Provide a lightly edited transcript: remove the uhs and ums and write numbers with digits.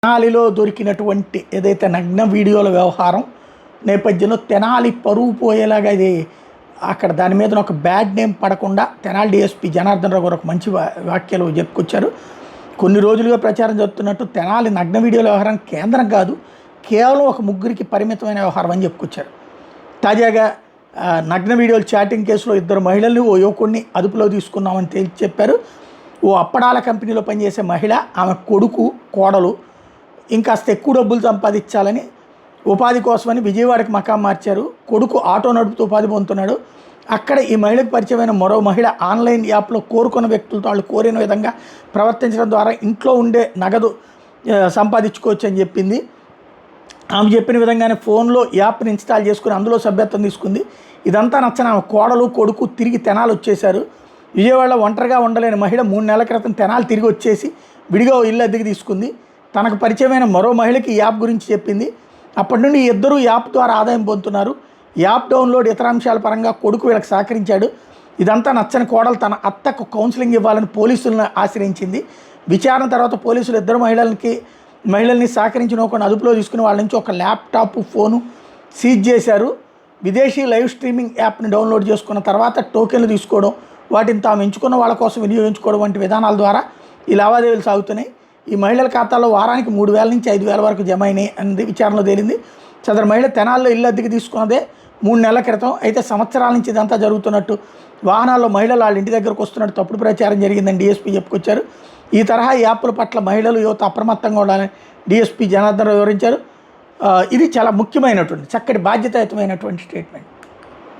తెనాలిలో దొరికినటువంటి ఏదైతే నగ్న వీడియోల వ్యవహారం నేపథ్యంలో తెనాలి పరువు పోయేలాగా ఇది అక్కడ దాని మీద ఒక బ్యాడ్ నేమ్ పడకుండా తెనాలి డిఎస్పీ జనార్దన్ రావు గారు ఒక మంచి వ్యాఖ్యలు చెప్పుకొచ్చారు. కొన్ని రోజులుగా ప్రచారం జరుగుతున్నట్టు తెనాలి నగ్న వీడియోల వ్యవహారం కేంద్రం కాదు, కేవలం ఒక ముగ్గురికి పరిమితమైన వ్యవహారం అని చెప్పుకొచ్చారు. తాజాగా నగ్న వీడియోలు చాటింగ్ కేసులో 2 మహిళల్ని ఓ యువకుడిని అదుపులో తీసుకున్నామని తేల్చి చెప్పారు. ఓ అప్పడాల కంపెనీలో పనిచేసే మహిళ, ఆమె కొడుకు, కోడలు ఇంకాస్త ఎక్కువ డబ్బులు సంపాదించాలని ఉపాధి కోసమని విజయవాడకి మకాం మార్చారు. కొడుకు ఆటో నడుపుతూ ఉపాధి పొందుతున్నాడు. అక్కడ ఈ మహిళకు పరిచయమైన మరో మహిళ ఆన్లైన్ యాప్లో కోరుకున్న వ్యక్తులతో వాళ్ళు కోరిన విధంగా ప్రవర్తించడం ద్వారా ఇంట్లో ఉండే నగదు సంపాదించుకోవచ్చు అని చెప్పింది. ఆమె చెప్పిన విధంగానే ఫోన్లో యాప్ని ఇన్స్టాల్ చేసుకుని అందులో సభ్యత్వం తీసుకుంది. ఇదంతా నచ్చని ఆమె కోడలు, కొడుకు తిరిగి తెనాలి వచ్చేశారు. విజయవాడలో ఒంటరిగా ఉండలేని మహిళ 3 నెలల క్రితం తెనాలి తిరిగి వచ్చేసి విడిగా ఇల్లు అద్దెకి తీసుకుంది. తనకు పరిచయమైన మరో మహిళకి ఈ యాప్ గురించి చెప్పింది. అప్పటి నుండి ఇద్దరు యాప్ ద్వారా ఆదాయం పొందుతున్నారు. యాప్ డౌన్లోడ్, ఇతర అంశాల పరంగా కొడుకు వీళ్ళకి సహకరించాడు. ఇదంతా నచ్చని కోడలు తన అత్తకు కౌన్సిలింగ్ ఇవ్వాలని పోలీసులను ఆశ్రయించింది. విచారణ తర్వాత పోలీసులు 2 మహిళల్ని సహకరించినోకుండా అదుపులో తీసుకుని వాళ్ళ నుంచి ఒక ల్యాప్టాప్, ఫోను సీజ్ చేశారు. విదేశీ లైవ్ స్ట్రీమింగ్ యాప్ని డౌన్లోడ్ చేసుకున్న తర్వాత టోకెన్లు తీసుకోవడం, వాటిని తాము ఎంచుకున్న వాళ్ళ కోసం వినియోగించుకోవడం వంటి విధానాల ద్వారా ఈ లావాదేవీలు సాగుతున్నాయి. ఈ మహిళల ఖాతాలో వారానికి 3,000 నుంచి 5,000 వరకు జమ అయినాయి అనేది విచారణలో తేలింది. సదరు మహిళ తెనాల్లో ఇల్లు అద్దెకి తీసుకున్నదే 3 నెలల క్రితం. అయితే సంవత్సరాల నుంచి ఇదంతా జరుగుతున్నట్టు, వాహనాల్లో మహిళలు వాళ్ళ ఇంటి దగ్గరకు వస్తున్నట్టు తప్పుడు ప్రచారం జరిగిందని డీఎస్పీ చెప్పుకొచ్చారు. ఈ తరహా యాప్ల పట్ల మహిళలు, యువత అప్రమత్తంగా ఉండాలని డీఎస్పీ జనార్దన్ రావు వివరించారు. ఇది చాలా ముఖ్యమైనటువంటి, చక్కటి బాధ్యతాయుతమైనటువంటి స్టేట్మెంట్.